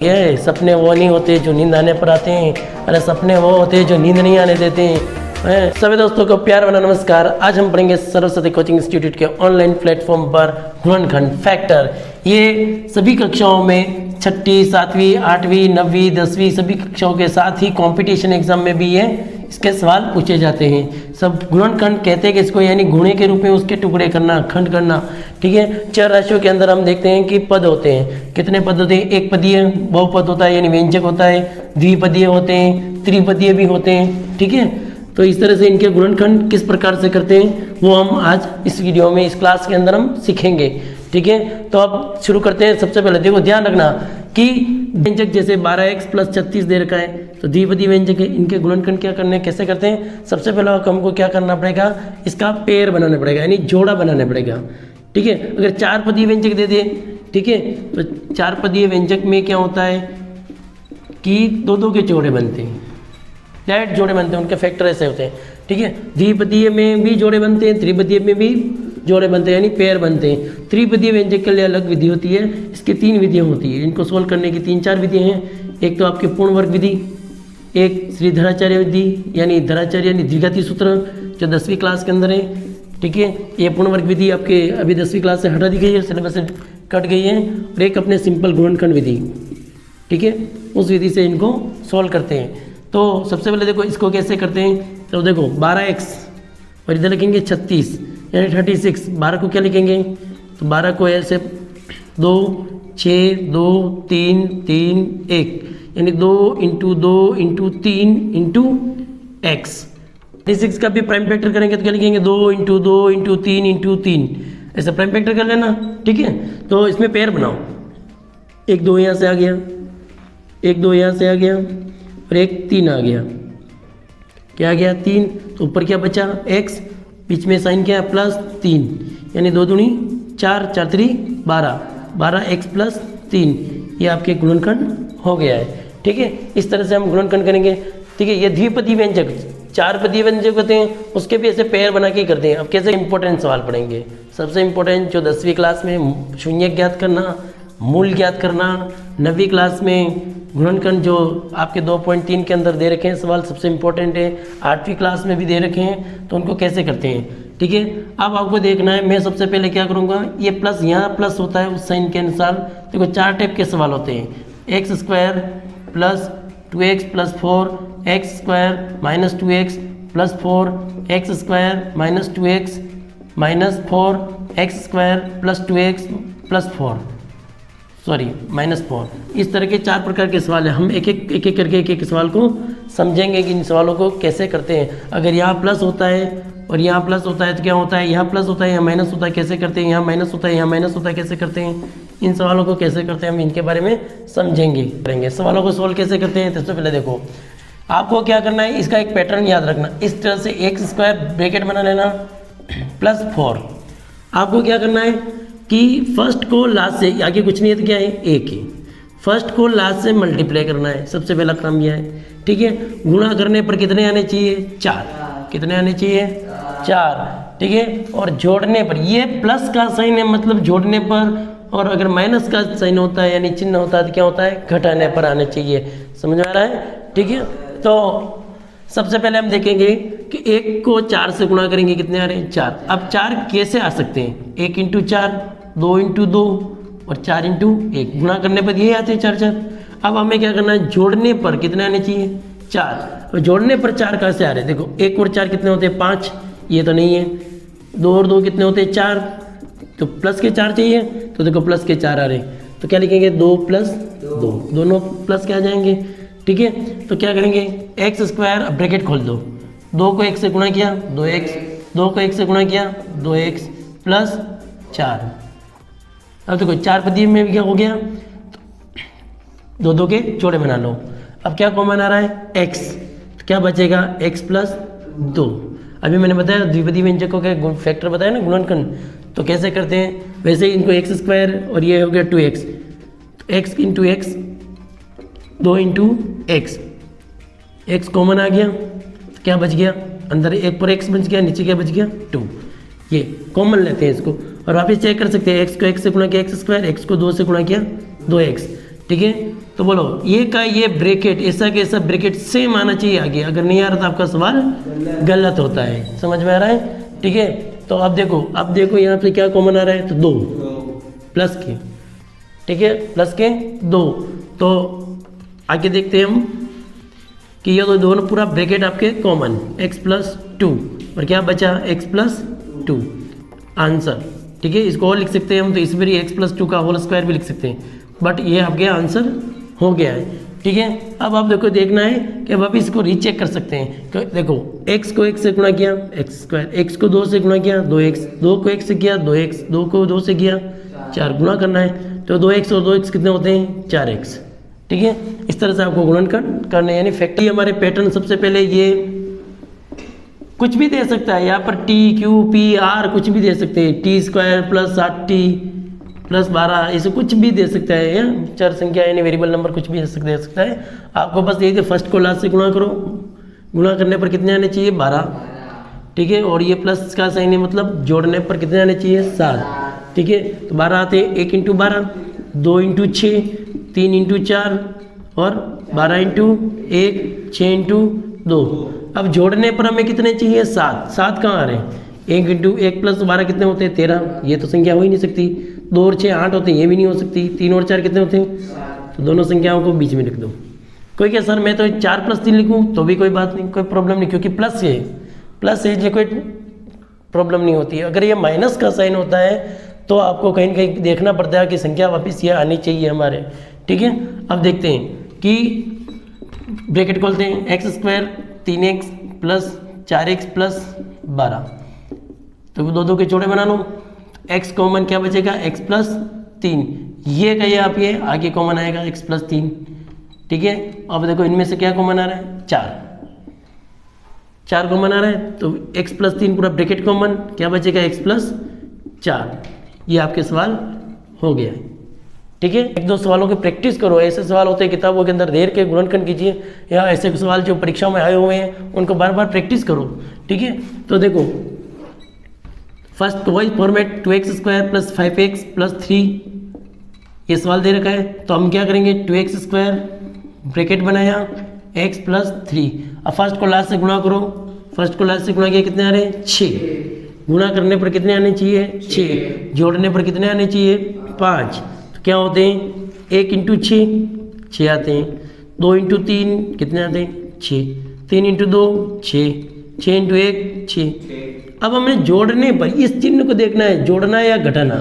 ये सपने वो नहीं होते जो नींद आने पर आते हैं, अरे सपने वो होते हैं जो नींद नहीं आने देते हैं। सभी दोस्तों को प्यार भरा नमस्कार। आज हम पढ़ेंगे सरस्वती कोचिंग इंस्टीट्यूट के ऑनलाइन प्लेटफॉर्म पर गुणनखंड फैक्टर। ये सभी कक्षाओं में छठी, सातवीं, आठवीं, नवीं, 10वीं सभी कक्षाओं के साथ ही कंपटीशन एग्जाम में भी ये इसके सवाल पूछे जाते हैं। सब गुणनखंड कहते हैं कि इसको, यानी गुणे के रूप में उसके टुकड़े करना, खंड करना। ठीक है, चार राशियों के अंदर हम देखते हैं कि पद होते हैं। कितने पद होते हैं? एक पदीय बहुपद होता है, यानी व्यंजक होता है। द्विपदीय होते हैं, त्रिपदीय भी होते हैं। ठीक है, तो इस तरह से इनके गुणनखंड किस प्रकार से करते हैं वो हम आज इस वीडियो में, इस क्लास के अंदर हम सीखेंगे। ठीक है, तो अब शुरू करते हैं। सबसे पहले देखो, ध्यान रखना कि व्यंजक जैसे 12x प्लस 36 दे रखा है, तो द्विपदीय व्यंजक है, इनके गुणनखंड क्या करने, कैसे करते हैं? सबसे पहले हमको क्या करना पड़ेगा, इसका पेयर बनाना पड़ेगा, यानी जोड़ा बनाना पड़ेगा। ठीक है, अगर चार पदीय व्यंजक दे दे, ठीक है, तो चार पदीय व्यंजक में क्या होता है कि दो दो के जोड़े बनते हैं, डायरेक्ट जोड़े बनते हैं, उनके फैक्टर ऐसे होते हैं। ठीक है, द्विपदीय में भी जोड़े बनते हैं, त्रिपदीय में भी जोड़े बनते हैं, यानी पेयर बनते हैं। त्रिपदीय व्यंजक के लिए अलग विधि होती है, इसकी 3 विधियाँ होती है। इनको सोल्व करने की 3-4 विधियाँ हैं। एक तो आपके पूर्ण वर्ग विधि, एक श्री धराचार्य विधि, यानी धराचार्य यानी द्विघाती सूत्र जो 10वीं क्लास के अंदर है। ठीक है, ये पूर्ण वर्ग विधि आपके अभी 10वीं क्लास से हटा दी गई है, सिलेबस से कट गई है। और एक अपने सिंपल गुणनखंड विधि, ठीक है, उस विधि से इनको सॉल्व करते हैं। तो सबसे पहले देखो इसको कैसे करते हैं। तो देखो 12x और इधर लिखेंगे 36 यानी 36। 12 को क्या लिखेंगे, तो 12 को ऐसे 2, 6, 2, 3, 3, 1 यानी 2 × 2 × 3 × x। 36 का भी प्राइम फैक्टर करेंगे तो क्या लिखेंगे, 2 × 2 × 3 × 3 ऐसे प्राइम फैक्टर कर लेना। ठीक है, तो इसमें पेयर बनाओ, 1 2 यहाँ से आ गया, 1 2 यहाँ से आ गया और 1 3 आ गया। क्या आ गया, 3। तो ऊपर क्या बचा, x, बीच में साइन क्या है, +3 यानी 2 दूनी 4, 4 3 12, 12x + 3 ये आपके गुणनखंड हो गया है। ठीक है, इस तरह से हम गुणनखंड करेंगे। ठीक है, ये द्विपदीय व्यंजक, 4 पदीय व्यंजक होते हैं, उसके भी ऐसे पेयर बना के करते हैं। अब कैसे इंपॉर्टेंट सवाल पढ़ेंगे। सबसे इंपॉर्टेंट जो 10वीं क्लास में शून्य ज्ञात करना, मूल ज्ञात करना, 9वीं क्लास में गुणनखंड जो आपके 2.3 के अंदर दे रखे हैं सवाल, सबसे इंपॉर्टेंट है। 8वीं क्लास में भी दे रखे हैं, तो उनको कैसे करते हैं। ठीक है, अब आपको देखना है, मैं सबसे पहले क्या करूँगा, ये प्लस यहाँ प्लस होता है उस साइन के अनुसार। देखो 4 टाइप के सवाल होते हैं, x² + 2x + 4, x² - 2x + 4, x² - 2x - 4, x² + 2x + 4 -4। इस तरह के 4 प्रकार के सवाल हैं। हम एक एक करके एक सवाल को समझेंगे कि इन सवालों को कैसे करते हैं। अगर यहाँ प्लस होता है और यहाँ प्लस होता है तो क्या होता है, यहाँ प्लस होता है, यहाँ माइनस होता है, कैसे करते हैं, यहाँ माइनस होता है, यहाँ माइनस होता है, कैसे करते हैं। इन सवालों को कैसे करते हैं हम इनके बारे में समझेंगे, करेंगे। सवालों को सोल्व कैसे करते हैं, सबसे पहले देखो आपको क्या करना है, इसका एक पैटर्न याद रखना। इस तरह से x² ब्रैकेट बना लेना +4। आपको क्या करना है कि फर्स्ट को लास्ट से, आगे कुछ नहीं है तो क्या है, एक ही, फर्स्ट को लास्ट से मल्टीप्लाई करना है, सबसे पहला काम यह है। ठीक है, गुणा करने पर कितने आने चाहिए, 4। कितने आने चाहिए, 4। ठीक है, और जोड़ने पर, ये प्लस का साइन है मतलब जोड़ने पर, और अगर माइनस का साइन होता है यानी चिन्ह होता है तो क्या होता है, घटाने पर आने चाहिए। समझ में आ रहा है। ठीक है, तो सबसे पहले हम देखेंगे कि 1 को 4 से गुणा करेंगे, कितने आ रहे हैं, 4। अब 4 कैसे आ सकते हैं, 1 × 4, 2 × 2 और 4 × 1। गुणा करने पर ये आते हैं 4 4। अब हमें क्या करना है, जोड़ने पर कितने आने चाहिए, 4। और जोड़ने पर 4 कहाँ से आ रहे हैं, देखो 1 और 4 कितने होते हैं, 5, ये तो नहीं है। 2 और 2 कितने होते हैं, 4, तो प्लस के 4 चाहिए, तो देखो प्लस के 4 आ रहे हैं, तो क्या लिखेंगे, 2 + 2, दोनों प्लस के आ जाएंगे। ठीक है, तो क्या करेंगे, x², अब ब्रैकेट खोल दो, 2 को 1 से गुणा किया 2x, 2 को 1 से गुणा किया 2x + 4। अब देखो 4 पदीय में भी क्या हो गया, 2 2 के जोड़े बना लो। अब क्या कॉमन आ रहा है, x, तो क्या बचेगा, x + 2। अभी मैंने बताया द्विपदीय व्यंजकों के फैक्टर बताया ना, गुणनखंड, तो कैसे करते हैं, वैसे ही इनको x² और ये हो गया 2x, तो x × x, 2 × x, x common आ गया तो क्या बच गया, अंदर 1 पर x बच गया, नीचे क्या बच गया, 2। ये कॉमन लेते हैं इसको, और वापस चेक कर सकते हैं, x को 1 से गुणा किया x², x को 2 से गुणा किया 2x। ठीक है। तो बोलो ये का ये ब्रैकेट ऐसा कैसा ब्रैकेट सेम आना चाहिए आगे, अगर नहीं आ रहा तो आपका सवाल गलत होता है। समझ में आ रहा है, ठीक है। तो अब देखो यहाँ पे क्या कॉमन आ रहा है, तो 2 प्लस के, ठीक है, प्लस के 2। तो आगे देखते हैं हम कि ये तो दोनों पूरा ब्रैकेट आपके कॉमन, x प्लस 2 और क्या बचा x प्लस 2 आंसर, ठीक है। इसको और लिख सकते हैं हम, तो इसमें भी x प्लस 2 का होल स्क्वायर भी लिख सकते हैं, बट ये आपके आंसर हो गया है, ठीक है। अब आप देखो देखना है कि अब आप इसको रीचेक कर सकते हैं। तो देखो x को 1 से गुणा किया x स्क्वायर, x को 2 से गुणा किया 2x, 2 को 1 से किया 2x, 2 को 2 से किया 4, गुणा करना है तो 2x और 2x कितने होते हैं 4x, ठीक है। इस तरह से आपको गुणन करना है, यानी फैक्टरी हमारे पैटर्न सबसे पहले ये कुछ भी दे सकता है, यहाँ पर t q p r कुछ भी दे सकते हैं, T square plus 8t plus 12 ऐसे कुछ भी दे सकता है, या चर संख्या यानी वेरिएबल नंबर कुछ भी दे सकता है। आपको बस यही फर्स्ट को लास्ट से गुणा करो, गुणा करने पर कितने आने चाहिए 12, ठीक है। और ये प्लस का साइन है, मतलब जोड़ने पर कितने आने चाहिए 7, ठीक है। तो 12 आते हैं, 1 × 12, 2 × 6, 3 × 4 और 12 × 1, 6 × 2। अब जोड़ने पर हमें कितने चाहिए 7 कहाँ आ रहे हैं, 1 × 1 प्लस 12 कितने होते हैं 13, ये तो संख्या हो ही नहीं सकती। 2 और 6 8 होते हैं, ये भी नहीं हो सकती। 3 और 4 कितने होते हैं, तो दोनों संख्याओं को बीच में लिख दो। कोई क्या सर मैं तो 4 + 3 लिखूं तो भी कोई बात नहीं, कोई प्रॉब्लम नहीं, क्योंकि प्लस है ये कोई प्रॉब्लम नहीं होती है। अगर ये माइनस का साइन होता है तो आपको कहीं ना कहीं देखना पड़ता है कि संख्या वापस ये आनी चाहिए हमारे, ठीक है। अब देखते हैं कि ब्रैकेट खोलते हैं, x² 3x plus 4x plus 12, तो 2 के जोड़े बना लो, x कॉमन क्या बचेगा x प्लस 3, ये का ये आप ये आगे कॉमन आएगा x प्लस 3, ठीक है। अब देखो इनमें से क्या कॉमन आ रहा है 4 कॉमन आ रहा है, तो x प्लस 3 पूरा ब्रैकेट कॉमन, क्या बचेगा x प्लस 4। ये आपके सवाल हो गया है, ठीक है। 1-2 सवालों की प्रैक्टिस करो, ऐसे सवाल होते हैं किताबों के अंदर देर के गुणनखंड कीजिए, या ऐसे सवाल जो परीक्षाओं में आए हुए हैं उनको बार बार प्रैक्टिस करो, ठीक है। तो देखो फर्स्ट वही format 2x² plus 5x plus 3, ये सवाल दे रखा है, तो हम क्या करेंगे 2x² ब्रैकेट बनाया x प्लस 3, अब फर्स्ट को लास्ट से गुणा करो, फर्स्ट को लास्ट से गुणा किया कितने आ रहे हैं 6, गुणा करने पर कितने आने चाहिए 6, जोड़ने पर कितने आने चाहिए 5, तो क्या होते हैं 1 × 6 आते हैं, 2 × 3 कितने आते हैं 6, 3 × 2 6, 6 × 1 6। अब हमें जोड़ने पर इस चिन्ह को देखना है, जोड़ना या घटाना,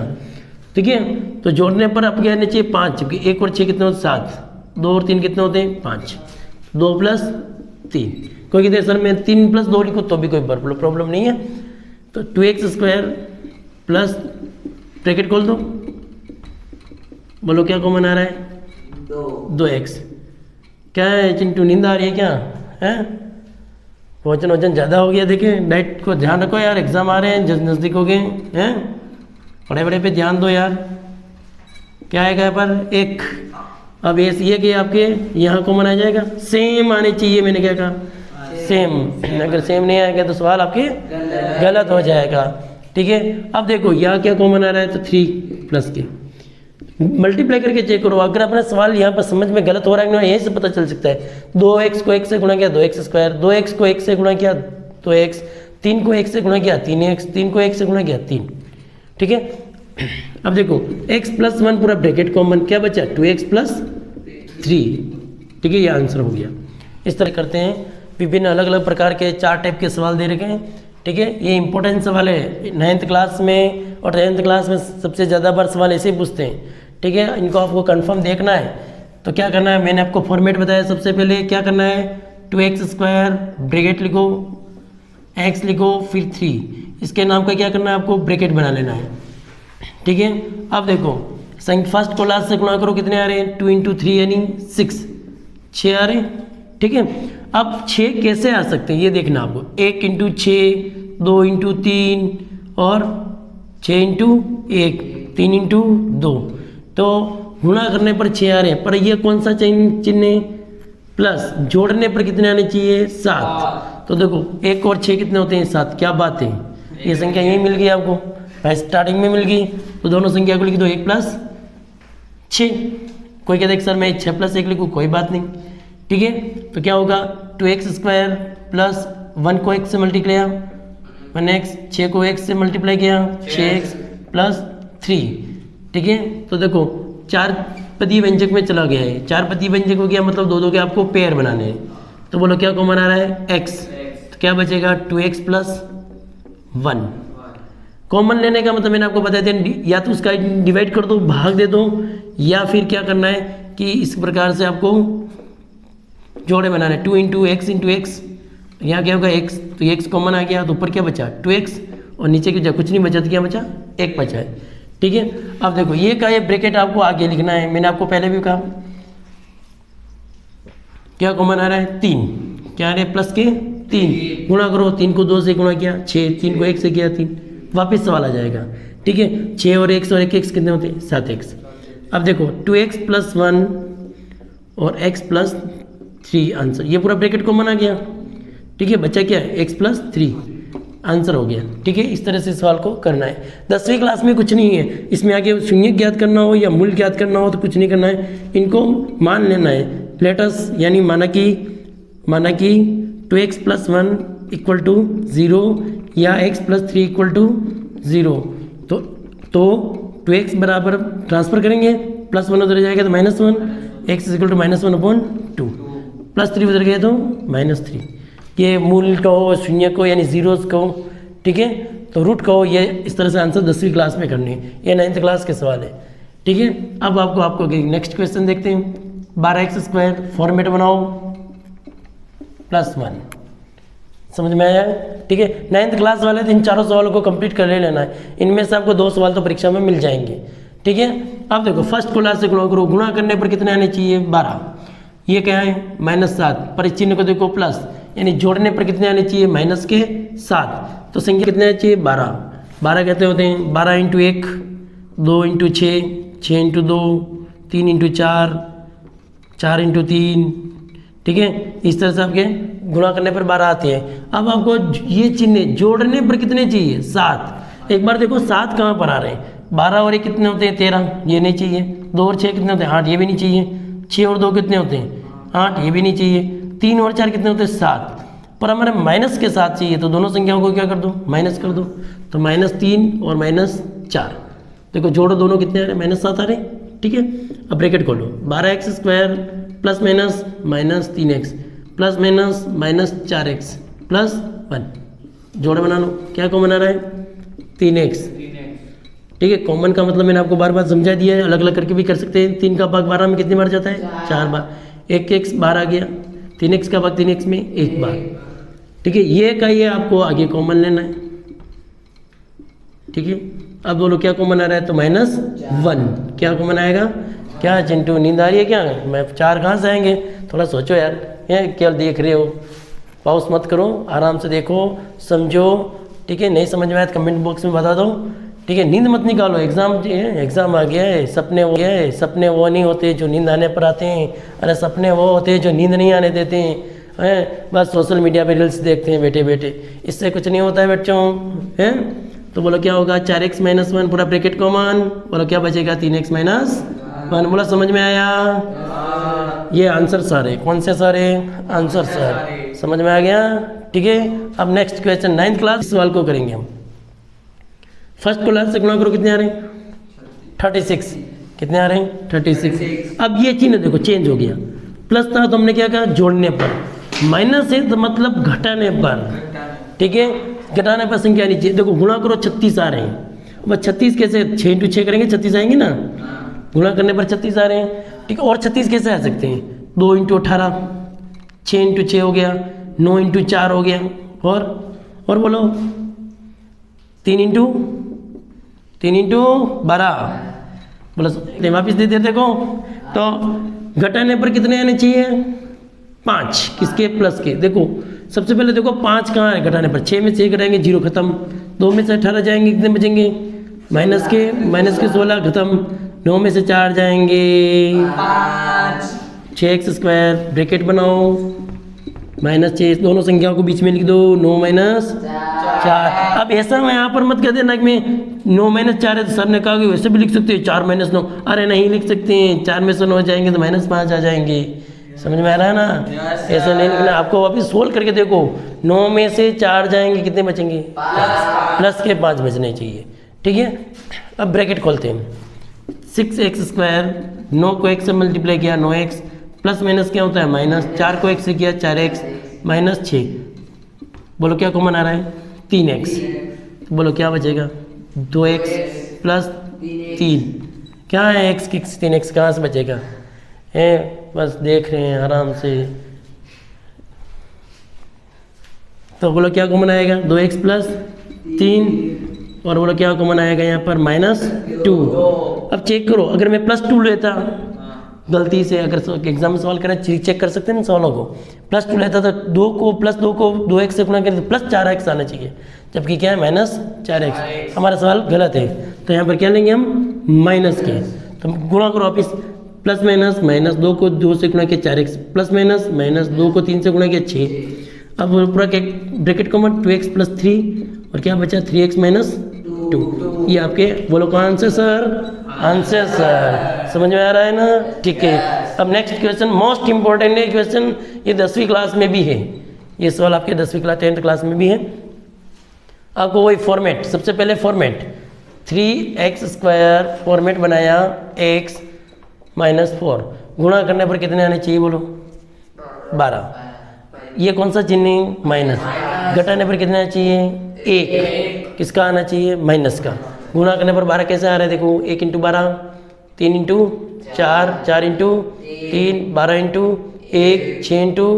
ठीक है। तो जोड़ने पर आप क्या आने चाहिए 5, क्योंकि 1 और 6 कितने होते 7, 2 और 3 कितने होते हैं 5, 2 + 3। कोई कहते हैं सर मैं 3 + 2 लिखूँ तो भी कोई प्रॉब्लम नहीं है। तो 2x² प्लस ब्रैकेट खोल दो, बोलो क्या कॉमन आ रहा है 2x। क्या है चिंटू, नींद आ रही है क्या है, वजन ज़्यादा हो गया, देखिए डाइट को ध्यान रखो यार, एग्जाम आ रहे हैं नज़दीक हो गए हैं, बड़े पे ध्यान दो यार। क्या आएगा यहाँ पर 1, अब ये कि आपके यहाँ कॉमन आ जाएगा, सेम आने चाहिए, मैंने क्या कहा सेम, अगर सेम नहीं आएगा तो सवाल आपके गलत हो जाएगा, ठीक है। अब देखो यहाँ क्या कॉमन आ रहा है, तो 3 प्लस के मल्टीप्लाई करके चेक करो, अगर अपना सवाल यहाँ पर समझ में गलत हो रहा है ना, यहीं से पता चल सकता है। 2x को 1 से गुणा किया 2x², 2x को 1 से गुणा किया 2x, 3 को 1 से गुणा किया 3x, 3 को 1 से गुणा किया 3, ठीक है। अब देखो x + 1 पूरा ब्रैकेट कॉमन, क्या बचा 2x + 3, ठीक है, ये आंसर हो गया। इस तरह करते हैं, विभिन्न अलग अलग प्रकार के 4 टाइप के सवाल दे रखे हैं, ठीक है। ये इंपॉर्टेंट सवाल है 9th क्लास में और 10th क्लास में, सबसे ज़्यादा बार सवाल ऐसे ही पूछते हैं, ठीक है। इनको आपको कंफर्म देखना है तो क्या करना है, मैंने आपको फॉर्मेट बताया, सबसे पहले क्या करना है 2x² ब्रैकेट लिखो, x लिखो, फिर 3, इसके नाम का क्या करना है आपको ब्रैकेट बना लेना है, ठीक है। अब देखो फर्स्ट को लास्ट से गुणा करो, कितने आ रहे हैं 2 × 3 यानी 6 आ रहे हैं, ठीक है। अब 6 कैसे आ सकते हैं ये देखना आपको, 1 × 6, 2 × 3 और 6 × 1, 3 × 2, तो गुणा करने पर 6 आ रहे हैं, पर ये कौन सा चिन्ह है प्लस, जोड़ने पर कितने आने चाहिए 7, तो देखो 1 और 6 कितने होते हैं 7, क्या बात है, ये संख्या यही मिल गई आपको, स्टार्टिंग में मिल गई, तो दोनों संख्या को लिख दो 1 + 6, कोई कहता है कि सर मैं 6 + 1 लिखूँ, कोई बात नहीं, ठीक है। तो क्या होगा 2x² प्लस 1 को x से मल्टीप्लाई किया 1x, 6 को x से मल्टीप्लाई किया 6x प्लस 3, ठीक है। तो देखो 4 पदी व्यंजक में चला गया है, 4 पदी व्यंजक हो गया, मतलब दो के आपको पेयर बनाने हैं। तो बोलो क्या कॉमन आ रहा है x, तो क्या बचेगा 2x प्लस 1। कॉमन लेने का मतलब मैंने आपको बताया था, या तो उसका डिवाइड कर दो, भाग दे दो, या फिर क्या करना है कि इस प्रकार से आपको जोड़े बनाना है 2 × x × x। यहाँ क्या होगा x, तो x कॉमन आ गया, तो ऊपर क्या बचा 2x, और नीचे की कुछ नहीं बचा, तो क्या बचा 1 बचा है, ठीक है। अब देखो ये का ये ब्रैकेट आपको आगे लिखना है, मैंने आपको पहले भी कहा क्या कॉमन आ रहा है 3, क्या आ रहा है प्लस के 3, गुणा करो, 3 को 2 से गुणा किया 6, 3 को 1 से किया 3, वापस सवाल आ जाएगा, ठीक है। 6 और 1 और 1 कितने होते हैं 7x। अब देखो 2x + 1 और x + 3 आंसर, ये पूरा ब्रैकेट कॉमन आ गया, ठीक है। बच्चा क्या है x + 3 आंसर हो गया, ठीक है। इस तरह से सवाल को करना है। 10वीं क्लास में कुछ नहीं है, इसमें आगे शून्य ज्ञात करना हो या मूल ज्ञात करना हो तो कुछ नहीं करना है, इनको मान लेना है। लेटस यानी माना कि 2x + 1 = 0 या x + 3 = 0, तो 2x बराबर ट्रांसफर करेंगे, +1 उधर जाएगा तो -1, x = -1/2, +3 उधर गया तो -3। ये मूल कहो, शून्य को यानी जीरोस कहो, ठीक है, तो रूट कहो, ये इस तरह से आंसर 10वीं क्लास में करनी है, ये 9th क्लास के सवाल है, ठीक है। अब आपको नेक्स्ट क्वेश्चन देखते हैं। 12x² फॉर्मेट बनाओ +1, समझ में आया, ठीक है। 9th क्लास वाले तो इन चारों सवालों को कंप्लीट कर ले लेना है, इनमें से आपको 2 सवाल तो परीक्षा में मिल जाएंगे, ठीक है। अब देखो फर्स्ट को लास्ट से गुणा करो, गुणा करने पर कितने आने चाहिए 12, ये क्या है -7, पर इस चिन्ह को देखो प्लस, यानी जोड़ने पर कितने आने चाहिए -7, तो संख्या कितने आने चाहिए 12। 12 कहते होते हैं 12 × 1, 2 × 6, 6 × 2, 3 × 4, 4 × 3, ठीक है। इस तरह से आपके गुणा करने पर 12 आते हैं। अब आपको ये चिन्ह जोड़ने पर कितने चाहिए 7। एक बार देखो 7 कहाँ पर आ रहे हैं, 12 और 1 कितने होते हैं 13, ये नहीं चाहिए। 2 और 6 कितने होते हैं 8, ये भी नहीं चाहिए। 6 और 2 कितने होते हैं 8, ये भी नहीं चाहिए। 3 और 4 कितने होते हैं 7, पर हमारे माइनस के साथ चाहिए, तो दोनों संख्याओं को क्या कर दो माइनस कर दो, तो -3 और -4, देखो जोड़ो दोनों कितने आ रहे हैं -7 आ रहे हैं, ठीक है। अब ब्रैकेट खोलो 12x² ± -3x ± -4x +1, जोड़े बना लो, क्या कॉमन आ रहा है 3x, ठीक है। कॉमन का मतलब मैंने आपको बार बार समझा दिया है, अलग अलग करके भी कर सकते हैं। 3 का भाग 12 में कितनी बार जाता है 4 बार, 1x बार आ गया, 3x का भाग 3x में 1 बार, ठीक है। ये का ये आपको आगे कॉमन लेना है, ठीक है। अब बोलो क्या कॉमन आ रहा है, तो -1, क्या कॉमन आएगा, क्या चिंटू नींद आ रही है क्या, मैं 4 कहाँ से आएंगे, थोड़ा सोचो यार, ये क्या देख रहे हो, पॉज मत करो, आराम से देखो समझो, ठीक है। नहीं समझ में आया तो कमेंट बॉक्स में बता दो, ठीक है। नींद मत निकालो, एग्ज़ाम आ गया है, सपने वो नहीं होते जो नींद आने पर आते हैं, अरे सपने वो होते हैं जो नींद नहीं आने देते हैं, बस सोशल मीडिया पे रील्स देखते हैं बैठे बैठे, इससे कुछ नहीं होता है बच्चों, हैं। तो बोलो क्या होगा 4x - 1 पूरा ब्रैकेट कॉमन, बोलो क्या बचेगा 3x - 1, बोला समझ में आया। ये आंसर सारे कौन से सारे आंसर सारे समझ में आ गया, ठीक है। अब नेक्स्ट क्वेश्चन 9th क्लास सवाल को करेंगे हम। फर्स्ट को लास्ट से गुणा करो, कितने आ रहे हैं 36, कितने आ रहे हैं 36। अब ये चिन्ह देखो चेंज हो गया, प्लस था तो हमने क्या कहा जोड़ने पर, माइनस है तो मतलब घटाने पर, ठीक है। घटाने पर संख्या नीचे देखो, गुणा करो 36 आ रहे हैं, बस 36 कैसे 6 × 6 करेंगे 36 आएंगे ना, गुणा करने पर 36 आ रहे हैं, ठीक है। और 36 कैसे आ सकते हैं 2 × 18, 6 × 6 हो गया, 9 × 4 हो गया, और बोलो 3 × 12, बोलो वापिस दे देते देखो, तो घटाने पर कितने आने चाहिए 5, किसके प्लस के, देखो सबसे पहले देखो 5 कहाँ है घटाने पर, 6 में से 1 घटाएंगे 0 खत्म, 2 में से 18 जाएंगे कितने बचेंगे माइनस के 16 खत्म, 9 में से 4 जाएंगे 5, 6x² ब्रैकेट बनाओ -6, दोनों संख्याओं को बीच में लिख दो, 9 - 4। अब ऐसा मैं यहाँ पर मत कर देना कि मैं 9-4 है तो सर ने कहा कि वैसे भी लिख सकते हैं 4-9। अरे नहीं लिख सकते हैं, 4 में से 9 जाएंगे तो -5 आ जाएंगे। समझ में आ रहा है ना? ऐसा नहीं लिखना, आपको वापिस सोल्व करके देखो। 9 में से 4 जाएंगे, कितने बचेंगे? प्लस के 5 बचने चाहिए। ठीक है, अब ब्रैकेट खोलते हैं। 6x², 9 को x से मल्टीप्लाई किया 9x, प्लस माइनस क्या होता है माइनस, 4 को x से किया 4x, -6। बोलो क्या कॉमन आ रहा है? 3x। तो बोलो क्या बचेगा? 2x plus 3। क्या है x की 3x कहाँ से बचेगा? है बस देख रहे हैं आराम से। तो बोलो क्या कॉमन आएगा? 2x प्लस 3, और बोलो क्या कॉमन आएगा यहाँ पर? -2। अब चेक करो, अगर मैं +2 लेता गलती से, अगर एग्जाम में सवाल करें चेक कर सकते हैं ना सवालों को, +2 लेता तो 2 को +2 को 2x से गुणा करें तो +4x आना चाहिए, जबकि क्या है -4x। हमारा सवाल गलत है, तो यहाँ पर क्या लेंगे हम? माइनस के। तो गुणा करो वापिस, प्लस माइनस, -2 को 2 से गुणा किया 4x, प्लस माइनस, -2 को 3 से गुणा किया 6। अब पूरा ब्रैकेट कॉमन 2x प्लस 3, और क्या बचा? 3x - 2। ये आपके बोलो कौन आंसर सर? Answer sir. समझ में आ रहा है ना? ठीक है। अब नेक्स्ट क्वेश्चन मोस्ट इंपॉर्टेंट है क्वेश्चन, ये 10वीं क्लास में भी है, ये सवाल आपके 10वीं क्लास 10th क्लास में भी है। आपको वही फॉर्मेट, सबसे पहले फॉर्मेट 3x² फॉर्मेट बनाया, x -4 गुणा करने पर कितने आने चाहिए बोलो? 12। ये कौन सा चिन्ह? माइनस। घटाने पर कितने आना चाहिए? 1। किसका आना चाहिए? माइनस का। गुणा करने पर 12 कैसे आ रहा है? देखो 1 × 12, 3 × 4, 4 × 3, 12 × 1, 6 × 2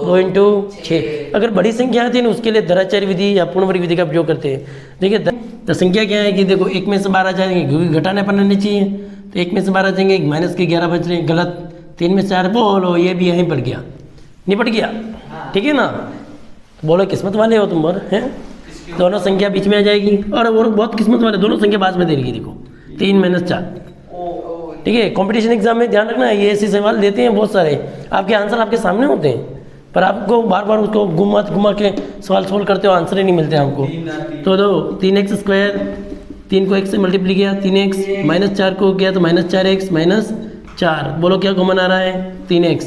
× 6। अगर बड़ी संख्या आती है ना उसके लिए धराचार्य विधि या पूर्णवर्ग विधि का प्रयोग करते हैं। देखिए तो संख्या क्या है कि देखो 1 में से 12 जाएंगे क्योंकि घटाने पर आने चाहिए, तो 1 में से 12 जाएंगे, माइनस के 11 बच रहे हैं, गलत। 3 में से 4 बोलो, ये भी यहीं पड़ गया, निपट गया। ठीक है ना? बोलो किस्मत वाले हो तुम, और हैं दोनों संख्या बीच में आ जाएगी, और बहुत किस्मत वाले, दोनों संख्या बाद में दे देगी। देखो 3 - 4। ठीक है, कंपटीशन एग्जाम में ध्यान रखना, ये ऐसे सवाल देते हैं बहुत सारे, आपके आंसर आपके सामने होते हैं, पर आपको बार बार उसको घुमा के सवाल सोल्व करते हो, आंसर ही नहीं मिलते हमको। तो दो 3x², 3 को x से मल्टीप्लाई किया 3x, -4 को किया तो -4x, -4। बोलो क्या कॉमन आ रहा है? 3x।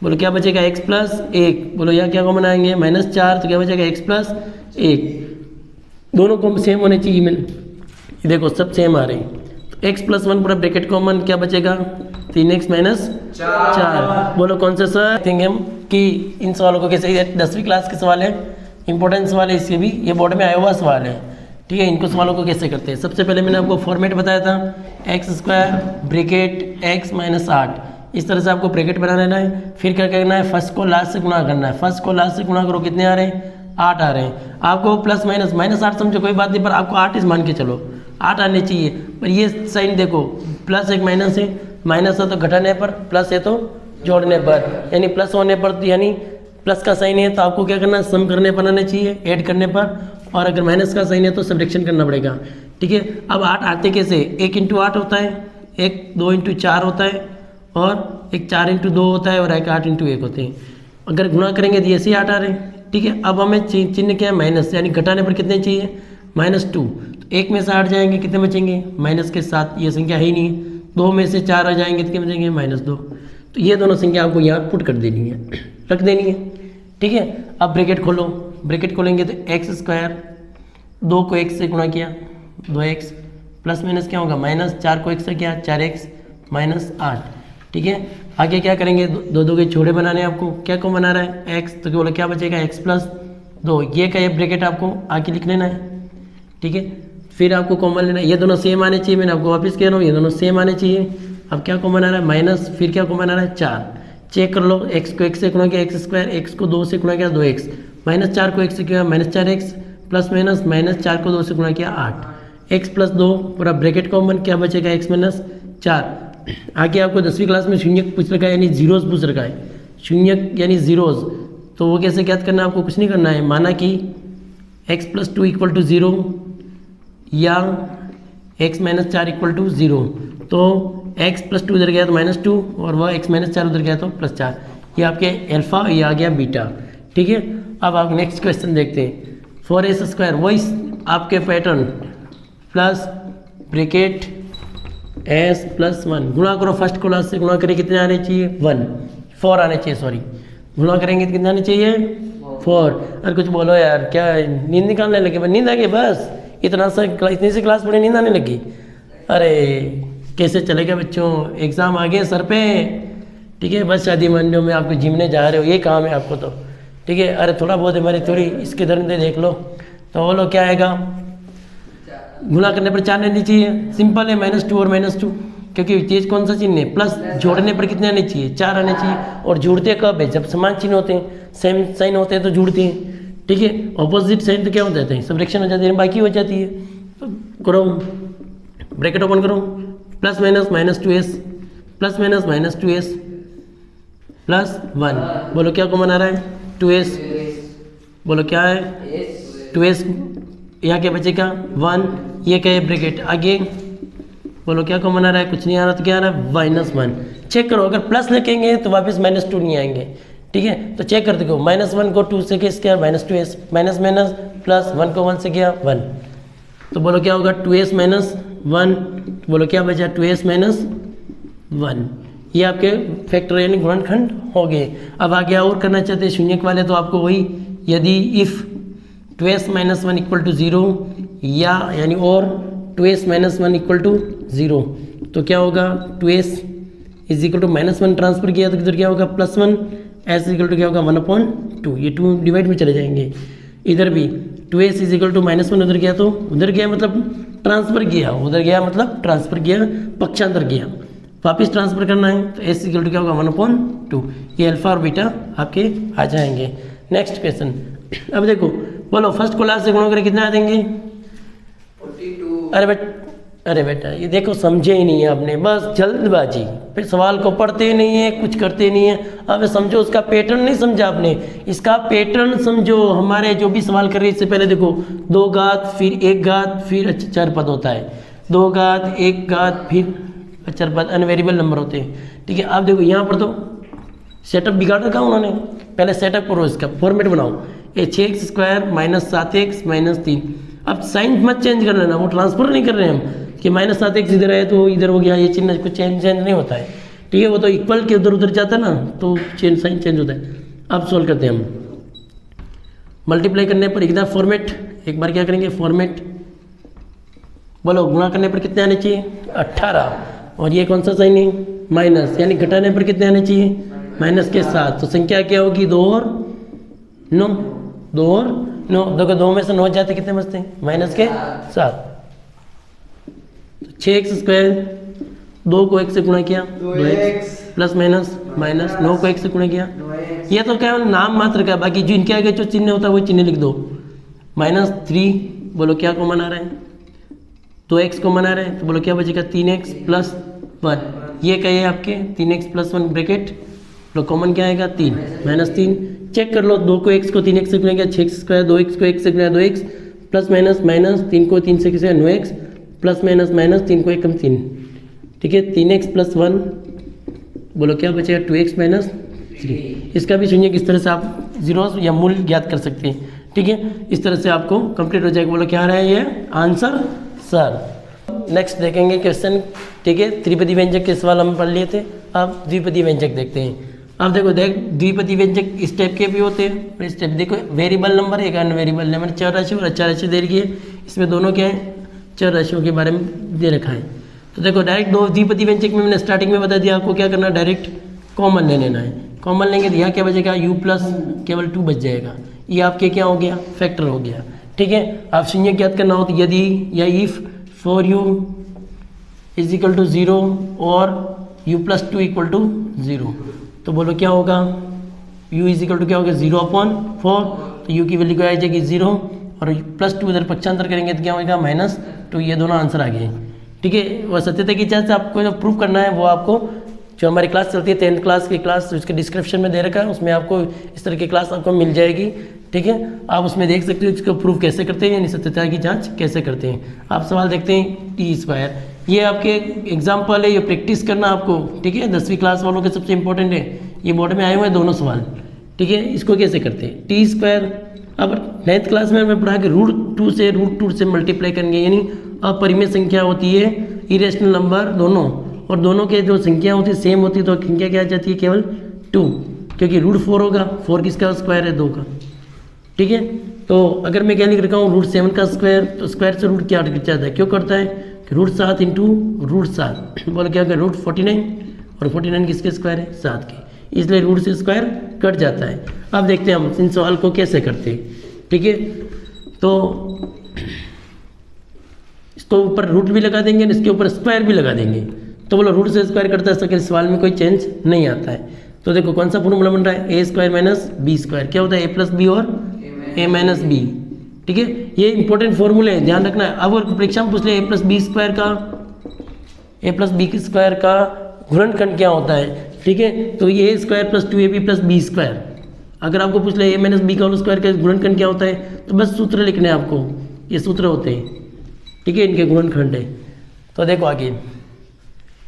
बोलो क्या बचेगा? x plus 1। बोलो यहाँ क्या कॉमन आएंगे? -4, तो क्या बचेगा? x plus 1। दोनों को सेम होने चाहिए। ये देखो सब सेम आ रहे हैं, तो x + 1 पूरा ब्रैकेट कॉमन, क्या बचेगा? 3x - 4। बोलो कौन सा सर? देखेंगे हम कि इन सवालों को कैसे, 10वीं क्लास के सवाल है, इंपॉर्टेंट सवाल है, इसके भी ये बोर्ड में आया हुआ सवाल है। ठीक है, इनको सवालों को कैसे करते हैं? सबसे पहले मैंने आपको फॉर्मेट बताया था, x² ब्रैकेट x - 8, इस तरह से आपको ब्रैकेट बना लेना है। फिर क्या करना है? फर्स्ट को लास्ट से गुणा करना है। फर्स्ट को लास्ट से गुणा करो, कितने आ रहे हैं? 8 आ रहे हैं। आपको प्लस माइनस -8 समझो कोई बात नहीं, पर आपको 8 इस मान के चलो 8 आने चाहिए। पर ये साइन देखो, प्लस एक माइनस है, माइनस है तो घटाने पर, प्लस है तो जोड़ने पर, यानी प्लस होने पर, यानी प्लस का साइन है तो आपको क्या करना है? सम करने पर आना चाहिए, ऐड करने पर, और अगर माइनस का साइन है तो सब्ट्रैक्शन करना पड़ेगा। ठीक है, अब 8 आते कैसे? 1 × 8 होता है, एक 2 × 4 होता है, और एक 4 × 2 होता है, और एक 8 × 1 होते हैं। अगर गुणा करेंगे तो ऐसे ही 8 आ रहे हैं। ठीक है, अब हमें चिन्ह क्या है? माइनस, यानी घटाने पर कितने चाहिए? -2। तो 1 में से 8 जाएंगे, कितने बचेंगे? माइनस के साथ, ये संख्या है ही नहीं है। 2 में से 4 आ जाएंगे तो कितने बचेंगे? -2। तो ये दोनों संख्या आपको यहाँ पुट कर देनी है, रख देनी है। ठीक है, अब ब्रैकेट खोलो, ब्रैकेट खोलेंगे तो x², 2 को x से गुणा किया 2x, प्लस माइनस क्या होगा? -4 को x से किया 4x, -8। ठीक है, आगे क्या करेंगे? 2 के छोड़े बनाने हैं आपको। क्या को बना रहा है? x, तो बोलो क्या बचेगा? x + 2। ये का ये ब्रैकेट आपको आगे लिख लेना है। ठीक है, फिर आपको कॉमन लेना है, ये दोनों सेम आने चाहिए, मैंने आपको वापस कह रहा हूँ ये दोनों सेम आने चाहिए। अब क्या कॉमन आ रहा है? माइनस, फिर क्या कॉमन आ रहा है? 4। चेक कर लो, x को x से गुणा किया x², x को 2 से गुणा किया 2x, -4 को x से किया -4x, प्लस माइनस -4 को 2 से गुणा किया 8, x + 2 पूरा ब्रैकेट कॉमन, क्या बचेगा? x - 4। आगे आपको 10वीं क्लास में शून्य पूछ रखा है, यानी जीरोस पूछ रखा है, शून्य यानी जीरोस, तो वो कैसे ज्ञात करना है? आपको कुछ नहीं करना है, माना कि x + 2 = 0 या x - 4 = 0, तो x + 2 उधर गया तो -2, और वह x - 4 उधर गया तो +4। ये आपके अल्फा, ये आ गया बीटा। ठीक है, अब आप नेक्स्ट क्वेश्चन देखते हैं। 4s², वही आपके pattern plus bracket S plus 1 गुणा करो, फर्स्ट क्लास से गुणा करें कितने आने चाहिए 1 4 आने चाहिए, सॉरी गुणा करेंगे तो कितने आने चाहिए 4। अरे कुछ बोलो यार, क्या नींद निकालने लगे? बस नींद आ गई, बस इतनी सी क्लास पढ़े नींद आने लगी? अरे कैसे चलेगा बच्चों, एग्ज़ाम आ गए सर पे, ठीक है। बस शादी मंडियों में आपको जिमने जा रहे हो, ये काम है आपको तो, ठीक है। अरे थोड़ा बहुत हमारी थोड़ी इसके धरने देख लो तो बोलो क्या आएगा, गुणा करने पर 4 आनी चाहिए, सिंपल है, -2 और -2, क्योंकि चीज़ कौन सा चिन्ह है प्लस, जोड़ने पर कितने आने चाहिए 4 आने चाहिए। और जुड़ते कब है, जब समान चिन्ह होते हैं, सेम साइन होते हैं तो जुड़ते हैं, ठीक है। ऑपोजिट साइन तो क्या हो जाते हैं, सबट्रैक्शन हो जाती है, बाकी हो जाती है। तो करो, ब्रैकेट ओपन करो, plus minus -2s plus minus -2s plus 1, बोलो क्या कॉमन आ रहा है 2s, बोलो क्या है 2s, यहाँ क्या बचेगा 1, ये क्या है ब्रैकेट, आगे बोलो क्या कॉमन आ रहा है, कुछ नहीं आ रहा तो क्या आ रहा है -1। चेक करो, अगर प्लस लिखेंगे तो वापस -2 नहीं आएंगे, ठीक है। तो चेक कर देखो, -1 को 2 से किस क्या -2s, माइनस माइनस प्लस 1 को 1 से क्या 1, तो बोलो क्या होगा 2s - 1, बोलो क्या बचा 2s - 1। ये आपके फैक्टर यानी गुणनखंड हो गए। अब आगे और करना चाहते हैं शून्यक वाले, तो आपको वही, यदि इफ़ 2s - 1 = 0 या यानी और 2s - 1 = 0, तो क्या होगा 2s = -1 ट्रांसफर किया तो किधर क्या होगा +1, s = क्या होगा 1/2, ये 2 डिवाइड में चले जाएंगे। इधर भी 2s = -1 उधर गया तो उधर गया मतलब ट्रांसफर किया, उधर गया मतलब ट्रांसफर किया, पक्षांतर किया, वापिस ट्रांसफर करना है तो s = क्या होगा 1/2। ये अल्फा और बीटा आपके आ जाएंगे। नेक्स्ट क्वेश्चन, अब देखो बोलो फर्स्ट क्लास से गुणा करके कितना आ देंगे 42। अरे बेटा ये देखो समझे ही नहीं है आपने, बस जल्दबाजी, फिर सवाल को पढ़ते नहीं है, कुछ करते नहीं है। अब समझो, उसका पैटर्न नहीं समझा आपने, इसका पैटर्न समझो। हमारे जो भी सवाल कर रहे हैं इससे पहले देखो 2 घात फिर 1 घात फिर अचर पद होता है, 2 घात 1 घात फिर अचर पद, अनवेरिएबल नंबर होते हैं, ठीक है। आप देखो यहाँ पर तो सेटअप बिगाड़ रखा उन्होंने, पहले सेटअप करो, इसका फॉर्मेट बनाओ, ये 6x² - 7x - 3। अब साइन मत चेंज कर लेना, वो ट्रांसफर नहीं कर रहे हैं हम कि -7x इधर है तो इधर हो गया, ये चिन्ह कुछ चेंज नहीं होता है, ठीक है। वो तो इक्वल के उधर उधर जाता है ना, तो साइन चेंज होता है। अब सॉल्व करते हैं हम, मल्टीप्लाई करने पर इधर फॉर्मेट, एक बार क्या करेंगे फॉर्मेट, बोलो गुणा करने पर कितने आने चाहिए 18, और ये कौन सा साइन है माइनस, यानी घटाने पर कितने आने चाहिए माइनस के 7, तो संख्या क्या होगी 2 और 9, 2 और 9, देखो 2 में से 9 जाते कितने बचते हैं -7, 6x², 2 को 1 से गुणा किया 2x प्लस माइनस माइनस 9 को 1 से गुणा किया, ये तो क्या नाम मात्र का, बाकी जो इनके आगे जो चिन्ह होता है वो चिन्ह लिख दो। -3, बोलो क्या कॉमन आ रहा है 2x कॉमन आ रहा है, तो बोलो क्या बचेगा 3x + 1, ये क्या है आपके 3x + 1 ब्रैकेट, तो कॉमन क्या आएगा 3 -3। चेक कर लो, 2 को 1 को 3x से गुणा किया 6x², 2x को 1 से गुणा 2x प्लस माइनस माइनस 3 को 3 से किसे 9x प्लस माइनस माइनस 3 को 1 कम 3, ठीक है। 3x + 1, बोलो क्या बचेगा 2x - 3। इसका भी शून्य किस तरह से आप जीरोस या मूल ज्ञात कर सकते हैं, ठीक है। इस तरह से आपको कंप्लीट हो जाएगा। बोलो क्या आ रहा है ये आंसर सर। नेक्स्ट देखेंगे क्वेश्चन, ठीक है। त्रिपदी व्यंजक के सवाल हम पढ़ लिए थे, अब द्विपदी व्यंजक देखते हैं। अब देखो द्विपदी व्यंजक इस टाइप के भी होते हैं, इस टाइप देखो वेरिएबल नंबर एक अनवेरिएबल नंबर, चर राशि और अचर राशि दे रखी है, इसमें दोनों क्या है चर राशियों के बारे में दे रखा है। तो देखो डायरेक्ट दो द्विपदी व्यंजक में मैंने स्टार्टिंग में बता दिया आपको क्या करना, डायरेक्ट कॉमन ले लेना है। कॉमन लेंगे तो यहाँ क्या बचेगा u प्लस केवल 2 बच जाएगा, ये आपके क्या हो गया फैक्टर हो गया, ठीक है। आप शून्य ज्ञात करना हो तो यदि या इफ फॉर u = 0 और u + 2 = 0, तो बोलो क्या होगा u = क्या होगा 0/4, तो u की वैल्यू क्या आ जाएगी 0 और +2 इधर पक्षांतर करेंगे तो क्या होगा -2, ये दोनों आंसर आ गए, ठीक है। वह सत्यता की जांच से आपको जो प्रूफ करना है वो आपको जो हमारी क्लास चलती है 10th क्लास की क्लास, उसके डिस्क्रिप्शन में दे रखा है, उसमें आपको इस तरह की क्लास आपको मिल जाएगी, ठीक है। आप उसमें देख सकते हो इसको प्रूफ कैसे करते हैं, यानी सत्यता की जांच कैसे करते हैं। आप सवाल देखते हैं t², ये आपके एग्जाम्पल है, ये प्रैक्टिस करना आपको, ठीक है। 10वीं क्लास वालों के सबसे इंपॉर्टेंट है, ये बोर्ड में आए हुए हैं दोनों सवाल, ठीक है। इसको कैसे करते हैं t²। अब 9th क्लास में मैं पढ़ा कि √2 से मल्टीप्लाई करेंगे, यानी अपरिमेय संख्या होती है, इरेशनल नंबर दोनों, और दोनों के जो संख्या होती है सेम होती है, तो संख्या क्या आ जाती है? केवल 2, क्योंकि रूट 4 होगा, 4 किसका स्क्वायर है? 2 का। ठीक है, तो अगर मैं क्या लिख रखा हूँ रूट 7 का स्क्वायर, तो स्क्वायर से रूट क्या कट जाता है? क्यों करता है? कि रूट 7 इंटू रूट 7 बोले क्या कर रूट 49, और 49 किसके स्क्वायर है? 7 के, इसलिए रूट से स्क्वायर कट जाता है। अब देखते हैं हम इन सवाल को कैसे करते हैं। ठीक है, तो इसको ऊपर रूट भी लगा देंगे, इसके ऊपर स्क्वायर भी लगा देंगे, तो बोलो रूट से स्क्वायर करता है, इसके सवाल में कोई चेंज नहीं आता है। तो देखो कौन सा फॉर्मूला बन रहा है? ए स्क्वायर माइनस बी स्क्वायर, क्या होता है? ए प्लस बी और ए माइनस बी। ठीक है, ये इंपॉर्टेंट फॉर्मूले हैं, ध्यान रखना है। अब अगर परीक्षा में पूछ ले ए प्लस बी स्क्वायर का गुणनखंड क्या होता है? ठीक है, तो ये A square plus 2ab plus B square. अगर आपको पूछ ले ए माइनस बी का होल स्क्वायर का गुणनखंड क्या होता है, तो बस सूत्र लिखने हैं आपको, ये सूत्र होते हैं। ठीक है, इनके गुणनखंड है। तो देखो आगे,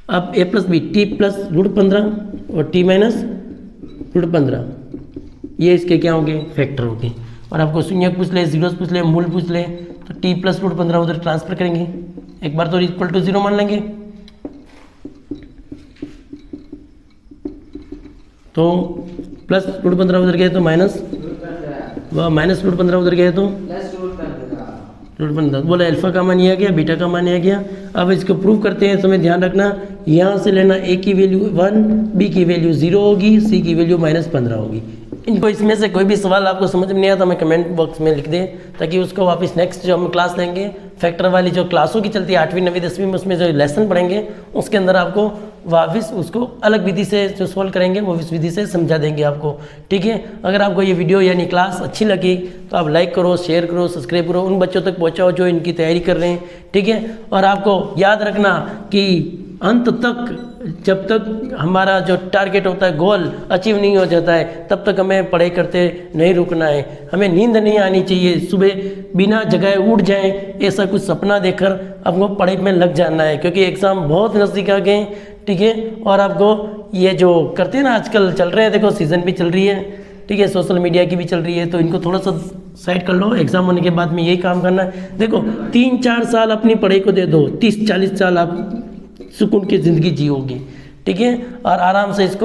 अब A plus B T plus root 15 और टी माइनस रूट 15, ये इसके क्या होंगे? फैक्टर होंगे। और आपको शून्य पूछ ले, जीरो पूछ ले, मूल पूछ ले, तो टी प्लस रूट 15 उधर ट्रांसफर करेंगे, एक बार तो इक्वल टू 0 मान लेंगे, तो प्लस रूट 15 उधर गए तो माइनस, माइनस रूट 15 उधर गए तो रूट 15। बोला अल्फा का मान लिया गया, बीटा का मान लिया गया। अब इसको प्रूव करते हैं, समय ध्यान रखना, यहाँ से लेना ए की वैल्यू 1, बी की वैल्यू 0 होगी, सी की वैल्यू -15 होगी। इनको इसमें से कोई भी सवाल आपको समझ में नहीं आता, मैं कमेंट बॉक्स में लिख दें, ताकि उसको वापस नेक्स्ट जो हम क्लास लेंगे फैक्टर वाली जो क्लासों की चलती है 8वीं 9वीं 10वीं में, उसमें जो लेसन पढ़ेंगे उसके अंदर आपको वापस उसको अलग विधि से जो सॉल्व करेंगे वो इस विधि से समझा देंगे आपको। ठीक है, अगर आपको ये वीडियो यानी क्लास अच्छी लगी तो आप लाइक करो, शेयर करो, सब्सक्राइब करो, उन बच्चों तक पहुँचाओ जो इनकी तैयारी कर रहे हैं। ठीक है, और आपको याद रखना कि अंत तक जब तक हमारा जो टारगेट होता है, गोल अचीव नहीं हो जाता है, तब तक हमें पढ़ाई करते नहीं रुकना है। हमें नींद नहीं आनी चाहिए, सुबह बिना जगह उठ जाएं, ऐसा कुछ सपना देखकर आपको पढ़ाई में लग जाना है, क्योंकि एग्ज़ाम बहुत नज़दीक आ गए। ठीक है, और आपको ये जो करते हैं ना आजकल चल रहे हैं, देखो सीज़न भी चल रही है, ठीक है, सोशल मीडिया की भी चल रही है, तो इनको थोड़ा सा साइड कर लो। एग्ज़ाम होने के बाद में यही काम करना है। देखो 3-4 साल अपनी पढ़ाई को दे दो, 30-40 साल आप सुकून की ज़िंदगी जियोगे। ठीक है, और आराम से इसको